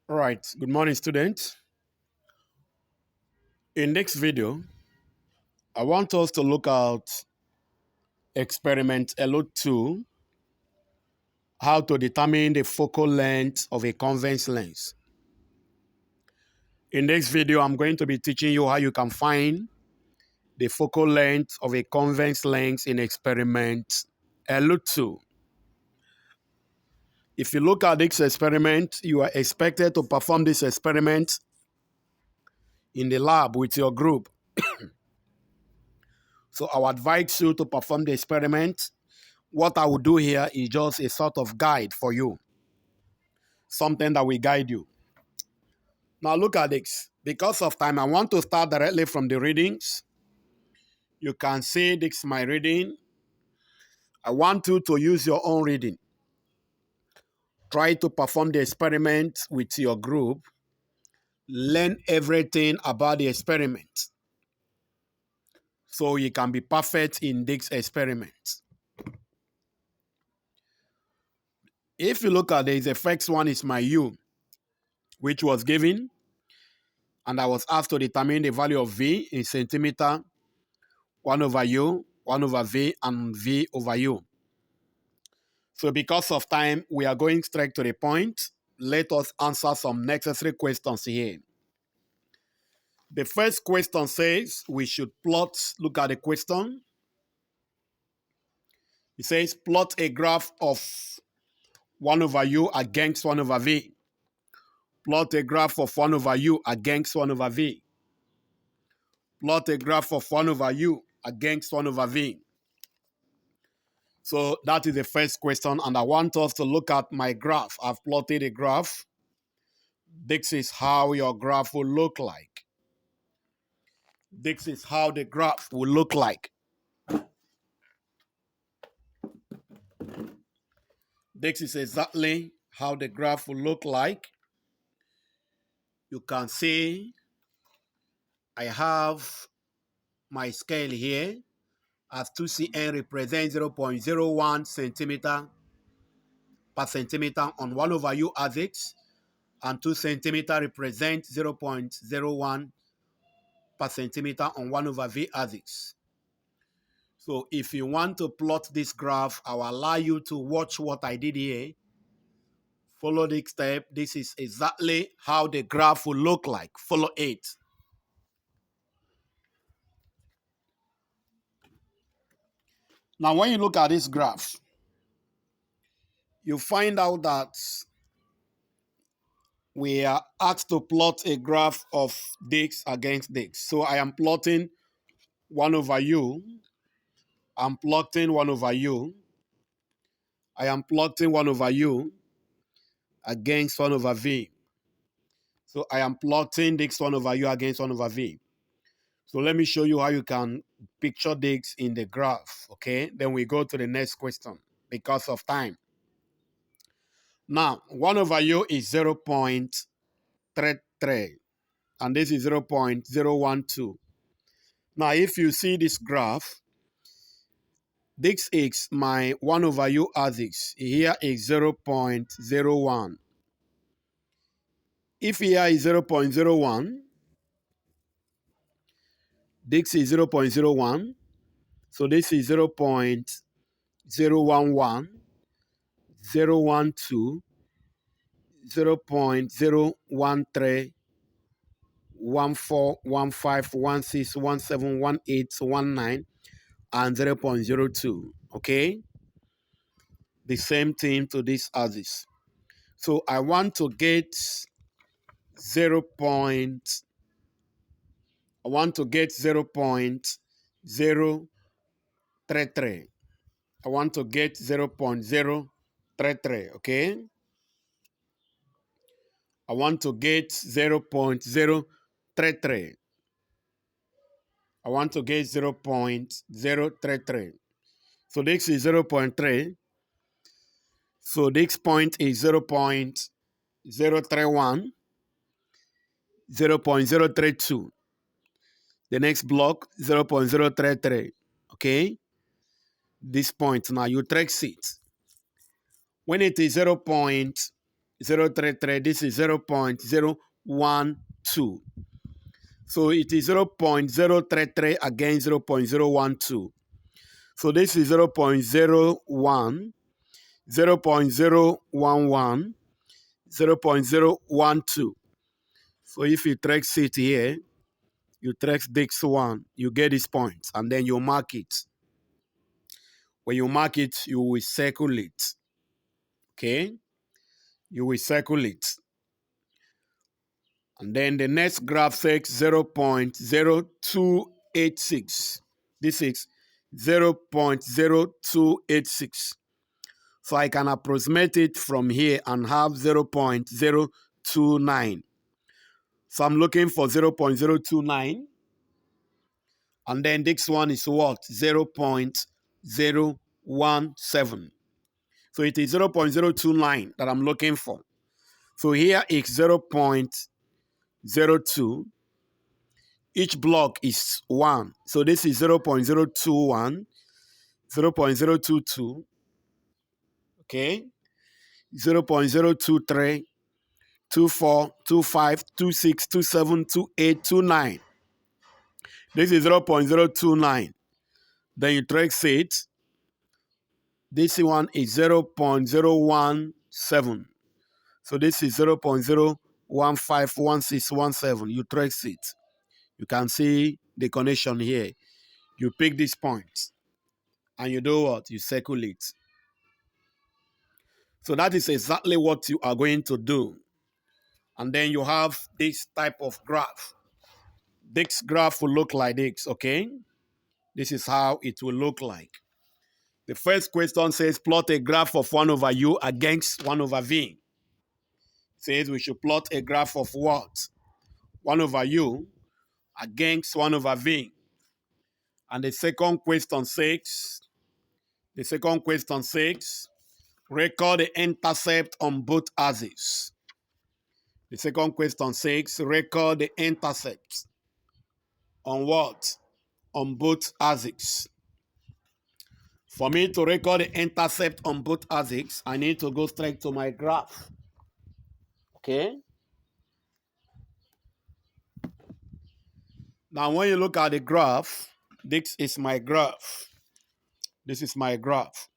All right, good morning, students. In this video, I want us to look at experiment LO2, how to determine the focal length of a convex lens. In this video, I'm going to be teaching you how you can find the focal length of a convex lens in experiment LO2. If you look at this experiment, you are expected to perform this experiment in the lab with your group. So I would advise you to perform the experiment. What I will do here is just a sort of guide for you, something that will guide you. Now look at this. Because of time, I want to start directly from the readings. You can see this is my reading. I want you to use your own reading. Try to perform the experiment with your group. Learn everything about the experiment so you can be perfect in this experiment. If you look at this, the first one is my U, which was given, and I was asked to determine the value of V in centimeter, 1 over U, 1 over V, and V over U. So because of time, we are going straight to the point. Let us answer some necessary questions here. The first question says we should plot, look at the question. It says plot a graph of 1 over U against 1 over V. Plot a graph of 1 over U against 1 over V. Plot a graph of 1 over U against 1 over V. So that is the first question, and I want us to look at my graph. I've plotted a graph. This is how your graph will look like. This is how the graph will look like. This is exactly how the graph will look like. You can see I have my scale here as 2cm represents 0.01 centimeter per centimeter on 1 over U axis, and 2 centimeter represents 0.01 per centimeter on 1 over V axis. So if you want to plot this graph, I will allow you to watch what I did here. Follow this step. This is exactly how the graph will look like. Follow it. Now, when you look at this graph, you find out that we are asked to plot a graph of this against this. So I am plotting 1 over U. I'm plotting 1 over U. I am plotting 1 over U against 1 over V. So I am plotting this 1 over U against 1 over V. So let me show you how you can picture this in the graph, okay? Then we go to the next question because of time. Now, 1 over U is 0.33, and this is 0.012. Now, if you see this graph, this is my 1 over U axis. Here is 0.01. If here is 0.01, this is 0.01. So this is 0.011, 012, 0.013, 14, 15, 16, 17, 18, 19, and 0.02. Okay? The same thing to this axis. So I want to get 0. I want to get 0.033. I want to get 0.033, okay? I want to get 0.033. I want to get 0.033. So this is 0.3. So this point is 0.031, 0.032. The next block, 0.033, okay? This point, now you trace it. When it is 0.031, 0.033. This is 0.012. So it is 0.033 against 0.012. So this is 0.01, 0.011, 0.012. So if you trace it here, you trace this one, you get these points, and then you mark it. When you mark it, you will circle it. Okay? You will circle it. And then the next graph says 0.0286. This is 0.0286. So I can approximate it from here and have 0.029. So I'm looking for 0.029. And then this one is what? 0.017. So it is 0.029 that I'm looking for. So here is 0.02. Each block is 1. So this is 0.021, 0.022, okay? 0.023, 24, 25, 26, 27, 28, 29. This is 0.029. Then you trace it. This one is 0.017. So this is 0.0151617. You trace it. You can see the connection here. You pick this point and you do what? You circle it. So that is exactly what you are going to do. And then you have this type of graph. This graph will look like this, okay? This is how it will look like. The first question says plot a graph of 1 over u against 1 over v. It says we should plot a graph of what? 1 over u against 1 over v. And the second question says, record the intercept on both axes. The second question says, record the intercept on what? On both axes. For me to record the intercept on both axes, I need to go straight to my graph. Okay? Now, when you look at the graph, this is my graph. This is my graph.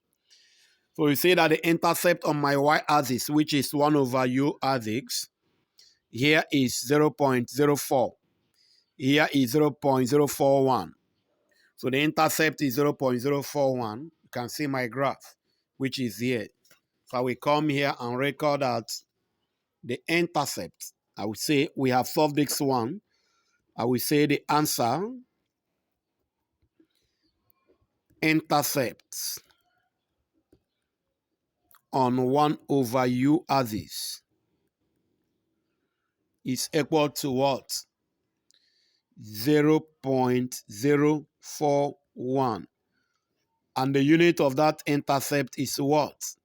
So you see that the intercept on my y-axis, which is 1 over u axis, here is 0.04. Here is 0.041. So the intercept is 0.041. You can see my graph, which is here. So I will come here and record that the intercept. I will say we have solved this one. I will say the answer, intercepts on 1 over u axis is equal to what? 0.041. And the unit of that intercept is what?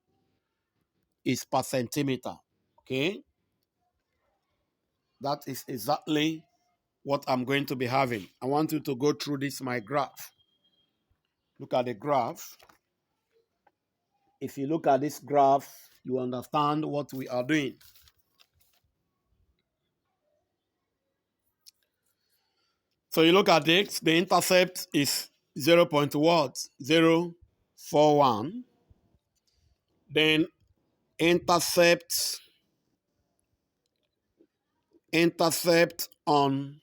Is per centimeter. Okay? That is exactly what I'm going to be having. I want you to go through this, my graph. Look at the graph. If you look at this graph, you understand what we are doing. So you look at it, the intercept is 0.041. Then intercept on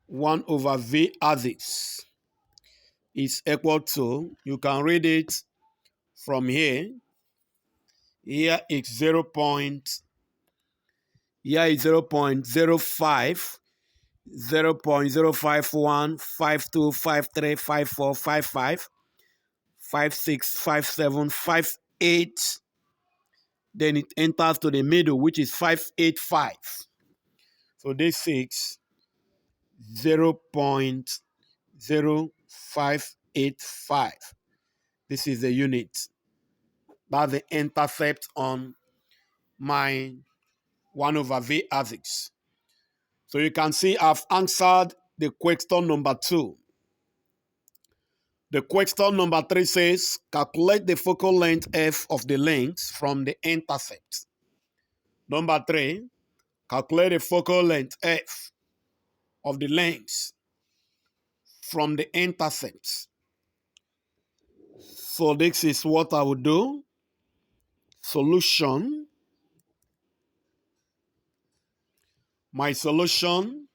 1 over v axis is equal to, you can read it from here. Here is 0.05, 0.051, 52, 53, 54, 55, 56, 57, 58. Then it enters to the middle, which is 585. So this is 0.0585. This is the unit. That's the intercept on my 1 over v axis. So you can see I've answered the question number 2. The question number 3 says, calculate the focal length f of the length from the intercept. Number 3, calculate the focal length f of the length from the intercept. So this is what I would do. Solution. My solution,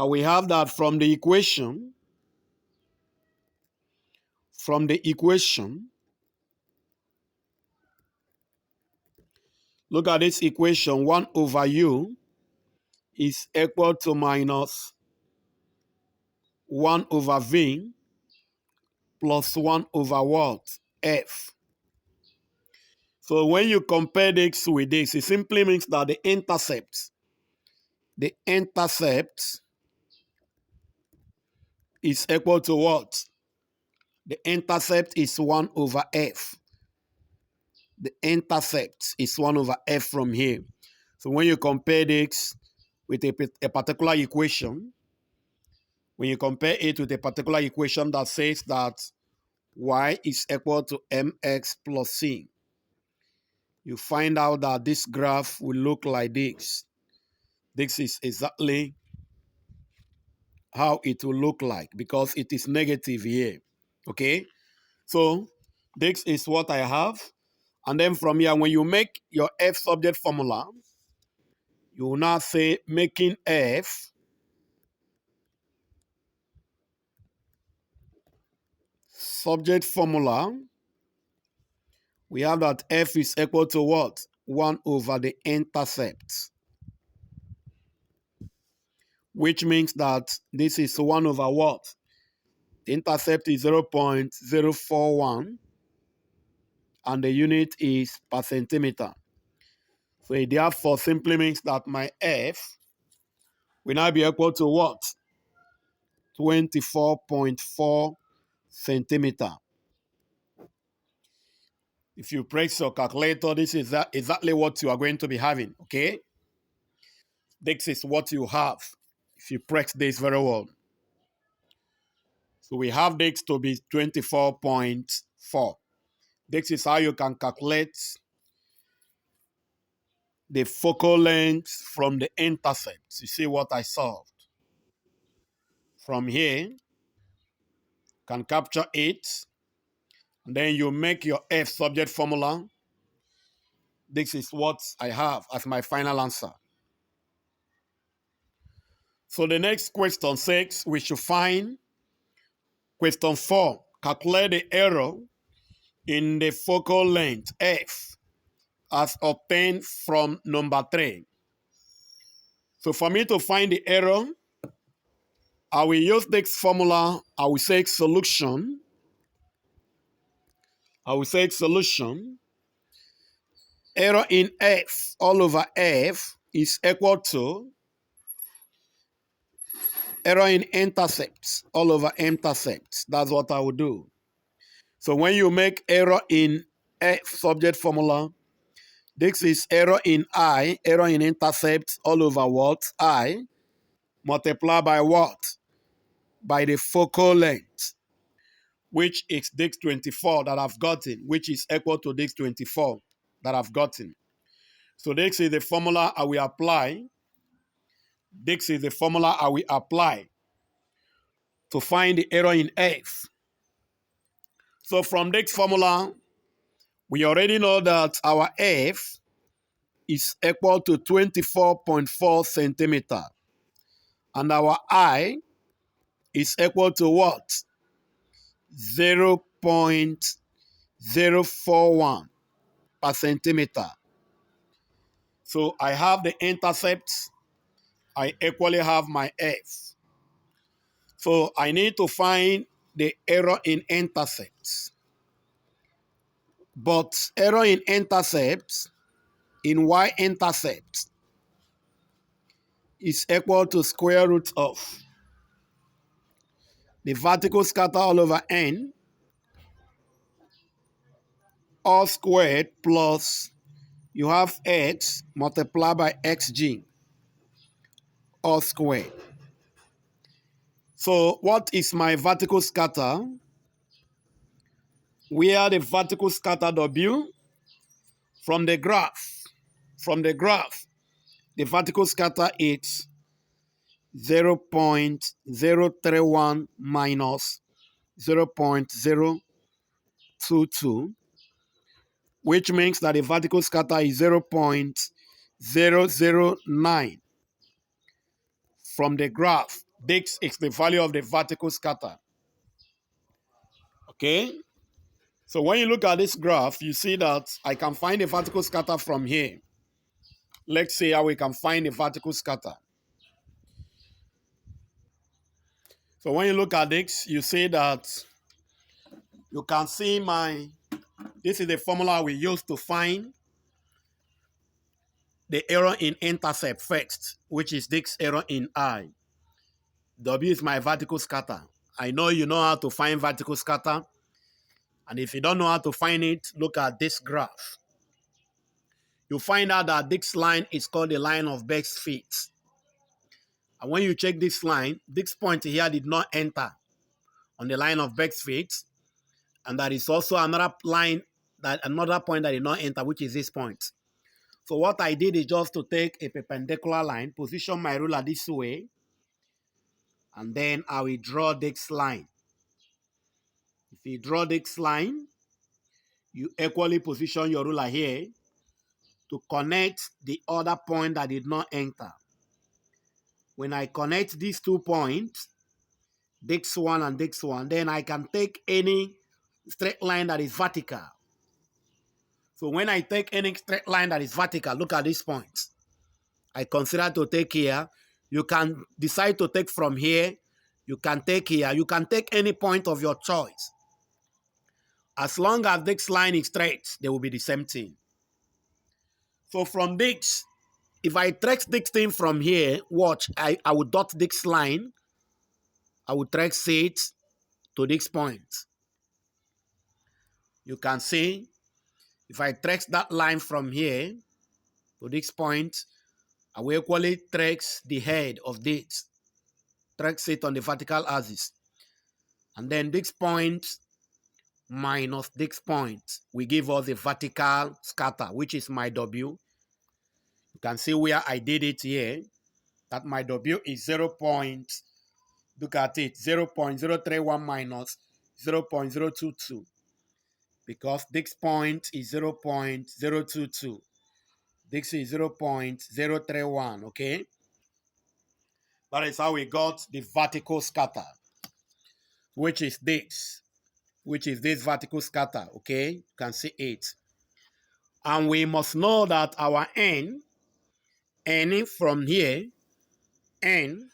we have that from the equation. Look at this equation. 1 over u is equal to minus 1 over v plus 1 over what? F. So when you compare this with this, it simply means that the intercept is equal to what? The intercept is 1 over f. The intercept is 1 over f from here. So when you compare this with a particular equation, when you compare it with a particular equation that says that y is equal to mx plus c, you find out that this graph will look like this. This is exactly how it will look like because it is negative here. Okay? So this is what I have. And then from here, when you make your f subject formula, you will now say making f subject formula. We have that f is equal to what? 1 over the intercept. Which means that this is 1 over what? The intercept is 0.041 and the unit is per centimeter. So it therefore simply means that my f will now be equal to what? 24.4 centimeter. If you press your calculator, this is exactly what you are going to be having, okay? This is what you have if you press this very well. So we have this to be 24.4. This is how you can calculate the focal length from the intercepts. You see what I solved? From here, can capture it, and then you make your f subject formula. This is what I have as my final answer. So the next question says we should find question 4. Calculate the error in the focal length f as obtained from number 3. So for me to find the error, I will use this formula. I will say solution. Error in f all over f is equal to error in intercepts all over intercepts. That's what I will do. So when you make error in f subject formula, this is error in I, error in intercepts all over what? I, multiplied by what? By the focal length, which is this 24 that I've gotten, which is equal to this 24 that I've gotten. So this is the formula I will apply. This is the formula I will apply to find the error in f. So from this formula, we already know that our f is equal to 24.4 centimeter. And our I is equal to what? 0.041 per centimeter. So I have the intercepts. I equally have my f. So I need to find the error in intercepts. But error in intercepts in y-intercept is equal to square root of the vertical scatter all over n all squared plus you have x multiplied by xg all squared. So what is my vertical scatter? where the vertical scatter W from the graph. From the graph, the vertical scatter is 0.031 minus 0.022, which means that the vertical scatter is 0.009 from the graph. This is the value of the vertical scatter. Okay? So when you look at this graph, you see that I can find the vertical scatter from here. Let's see how we can find the vertical scatter. So when you look at this, you see that you can see this is the formula we use to find the error in intercept first, which is this error in I. W is my vertical scatter. I know you know how to find vertical scatter. And if you don't know how to find it, look at this graph. You find out that this line is called the line of best fit. And when you check this line, this point here did not enter on the line of best fit. And there is also another line, another point that did not enter, which is this point. So what I did is just to take a perpendicular line, position my ruler this way, and then I will draw this line. If you draw this line, you equally position your ruler here to connect the other point that did not enter. When I connect these 2 points, this one and this one, then I can take any straight line that is vertical. So when I take any straight line that is vertical, look at these points. I consider to take here. You can decide to take from here. You can take here. You can take any point of your choice. As long as this line is straight, they will be the same thing. So from this, if I trace this thing from here, watch, I will dot this line. I will trace it to this point. You can see, if I trace that line from here to this point, I will equally trace the head of this. Trace it on the vertical axis. And then this point minus this point will give us the vertical scatter, which is my W. You can see where I did it here, that my W is 0. Look at it, 0.031 minus 0.022. Because this point is 0.022. This is 0.031, okay? That is how we got the vertical scatter, which is this vertical scatter, okay? You can see it. And we must know that our n from here, n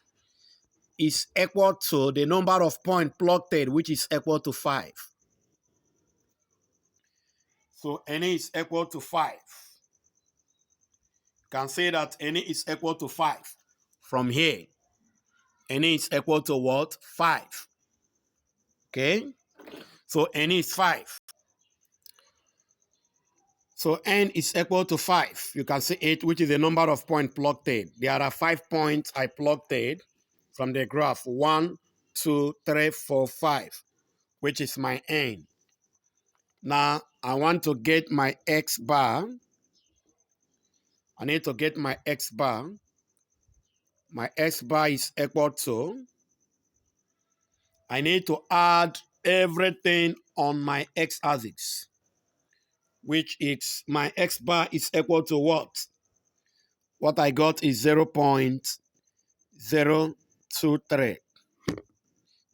is equal to the number of points plotted, which is equal to 5. So n is equal to 5. You can say that n is equal to 5 from here. N is equal to what? 5. Okay? So n is 5. So n is equal to 5. You can see 8, which is the number of points plotted. There are 5 points I plotted from the graph. 1, 2, 3, 4, 5, which is my n. Now, I want to get my x bar. I need to get my x bar. My x bar is equal to, I need to add everything on my x-axis, which is my x bar is equal to what? What I got is 0.023.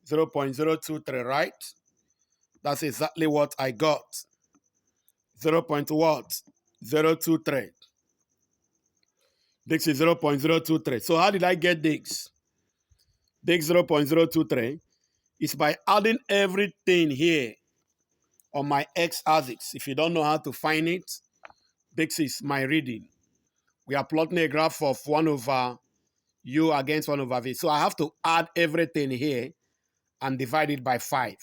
0.023, right? That's exactly what I got. 0.023. This is 0.023. So how did I get this? This 0.023 is by adding everything here on my x-axis. If you don't know how to find it, this is my reading. We are plotting a graph of 1 over u against 1 over v. So I have to add everything here and divide it by 5.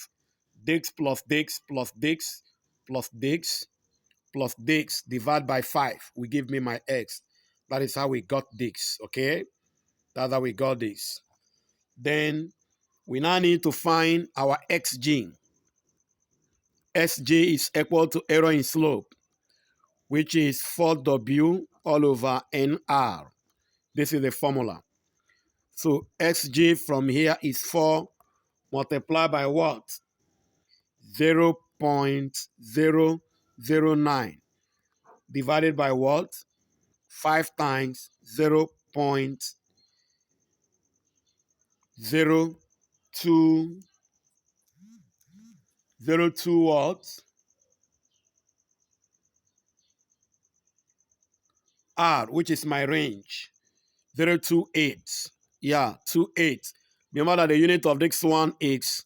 This plus this plus this plus this plus this divided by 5 will give me my x. That is how we got this, okay? That's how we got this. Then we now need to find our x gene. Sg is equal to error in slope, which is 4W all over NR. This is the formula. So Xg from here is 4 multiplied by what? 0.009 divided by what? 5 times 0.02 what? R, which is my range. 0.28. Yeah, 28. Remember that the unit of this one is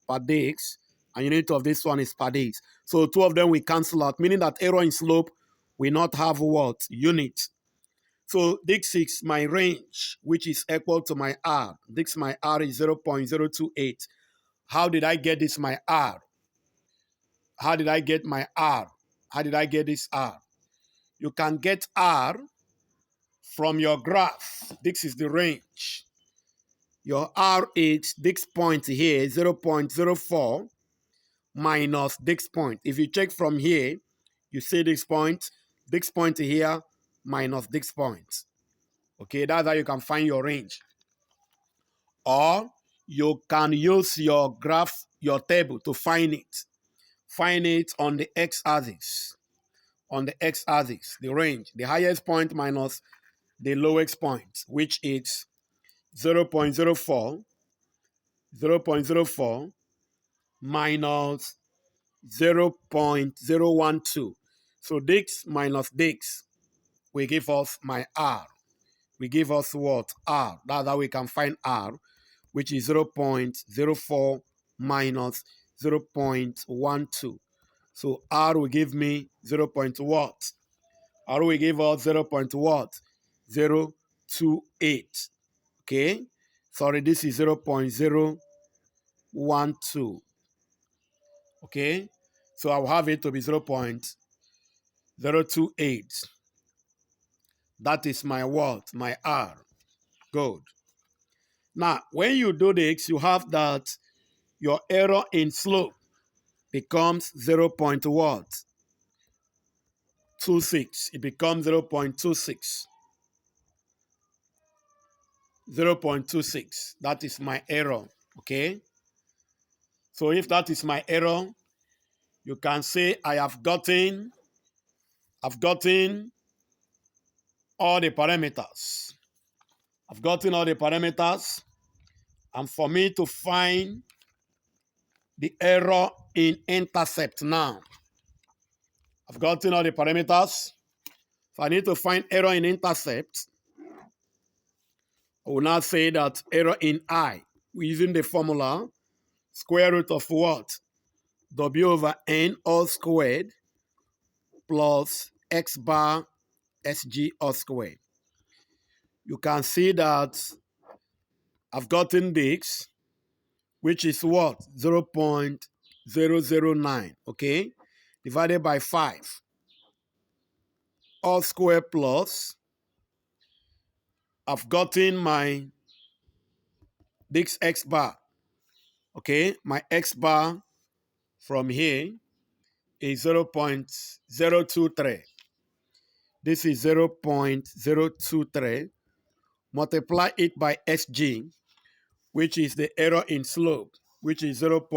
per days, and unit of this one is per days. So two of them we cancel out, meaning that error in slope will not have what? Unit. So this is my range, which is equal to my R. This my R is 0.028. How did I get this my R? How did I get my R? How did I get this R? You can get R from your graph. This is the range. Your R is this point here, 0.04 minus this point. If you check from here, you see this point here minus this point. Okay, that's how you can find your range. Or you can use your graph, your table to find it. Find it on the x-axis. On the x-axis, the range, the highest point minus the lowest point, which is 0.04, 0.04 minus 0.012. So this minus this will give us my R. We give us what? R. That's how we can find R, which is 0.04 minus 0.12. So R will give me 0. What? R will give us 0. What? 0.28. Okay? Sorry, this is 0.012. Okay? So I'll have it to be 0.028. That is my what? My R. Good. Now, when you do this, you have that your error in slope becomes 0. What? 26. It becomes 0.26. 0.26. That is my error. Okay? So if that is my error, you can say I've gotten all the parameters. I've gotten all the parameters. And for me to find the error in intercept now, I've gotten all the parameters. So I need to find error in intercept. I will now say that error in I, we're using the formula square root of what? W over N all squared plus X bar SG all squared. You can see that I've gotten this, which is what? 0.009, okay? Divided by 5. All squared plus, I've gotten my this X bar, okay? My X bar from here is 0.023. This is 0.023. Multiply it by SG, which is the error in slope, which is 0.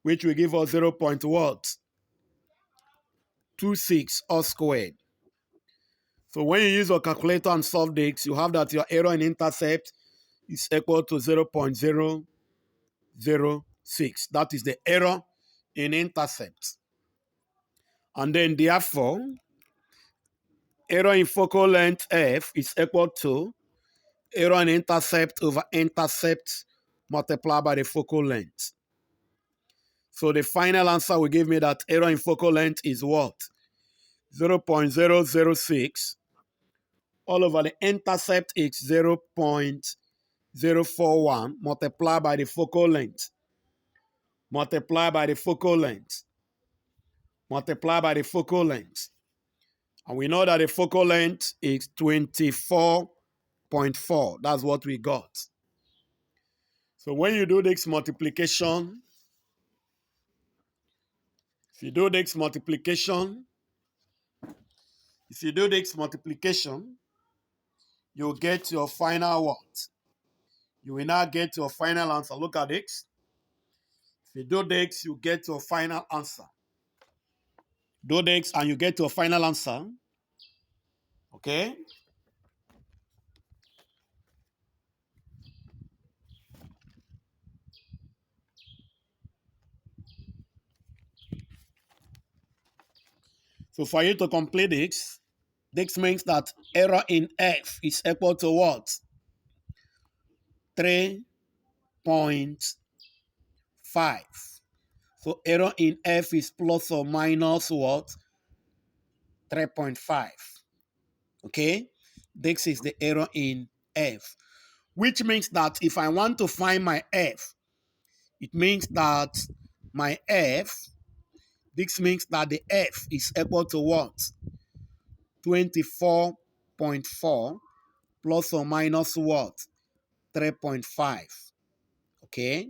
Which will give us 0. What? 26 all squared. So when you use your calculator and solve this, you have that your error in intercept is equal to 0.006. That is the error in intercept. And then therefore, error in focal length F is equal to error in intercept over intercept multiplied by the focal length. So the final answer will give me that error in focal length is what? 0.006. All over the intercept is 0.041 multiplied by the focal length. Multiply by the focal length. Multiply by the focal length. And we know that the focal length is 24.4. That's what we got. So when you do this multiplication, If you do this multiplication, you'll get your final what? You will now get your final answer. Look at this. If you do this, you get your final answer. Do this and you get your final answer. Okay? So for you to complete this means that error in F is equal to what? 3.5. So error in F is plus or minus what? 3.5. Okay? This is the error in F. Which means that if I want to find my F, it means that my F, this means that the F is equal to what? 24.4 plus or minus what? 3.5. Okay?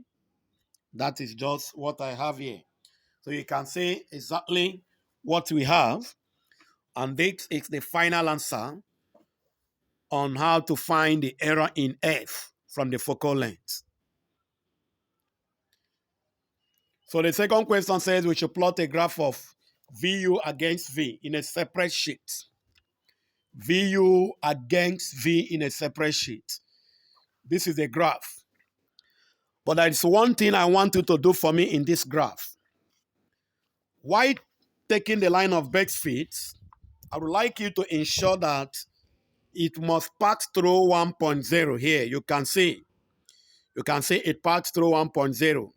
That is just what I have here. So you can say exactly what we have. And this is the final answer on how to find the error in F from the focal length. So the second question says we should plot a graph of VU against V in a separate sheet. VU against V in a separate sheet. This is a graph. But there is one thing I want you to do for me in this graph. While taking the line of best fit, I would like you to ensure that it must pass through 1.0 here. You can see it passed through 1.0.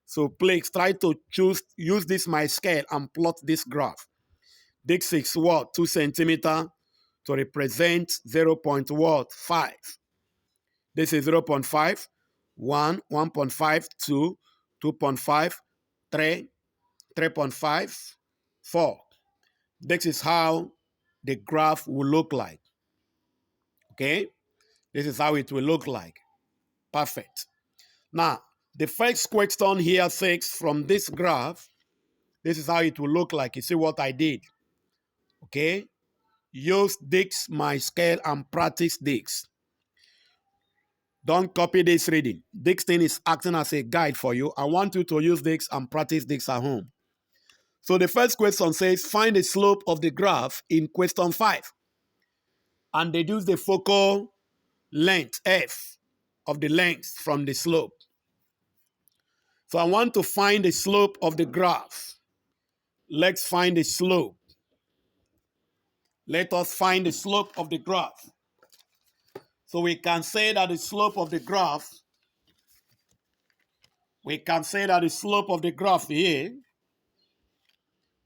So please try to use this my scale and plot this graph. This is what? 2 centimeter to represent 0.5. This is 0.5, 1, 1.5, 2, 2.5, 3, 3.5, 4. This is how the graph will look like. Okay? This is how it will look like. Perfect. Now, the first question here says from this graph, this is how it will look like. You see what I did? Okay? Use this, my scale, and practice this. Don't copy this reading. This thing is acting as a guide for you. I want you to use this and practice this at home. So the first question says, find the slope of the graph in question 5 and deduce the focal length, F, of the length from the slope. So I want to find the slope of the graph. Let's find the slope. Let us find the slope of the graph. So we can say that the slope of the graph, here,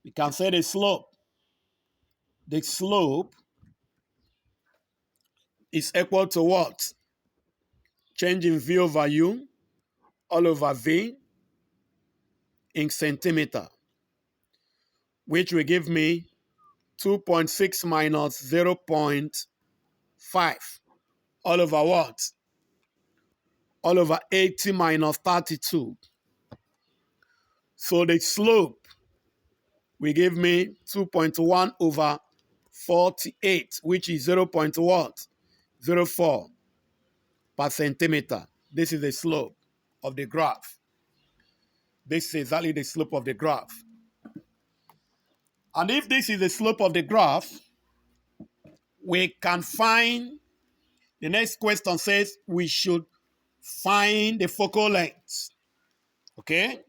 we can say the slope is equal to what? Change in V over U all over V in centimeter, which will give me 2.6 minus 0.5 all over what? All over 80 minus 32. So the slope will give me 2.1 over 48, which is 0.04 per centimeter. This is the slope of the graph. This is exactly the slope of the graph. And if this is the slope of the graph, we can find, the next question says we should find the focal length. Okay?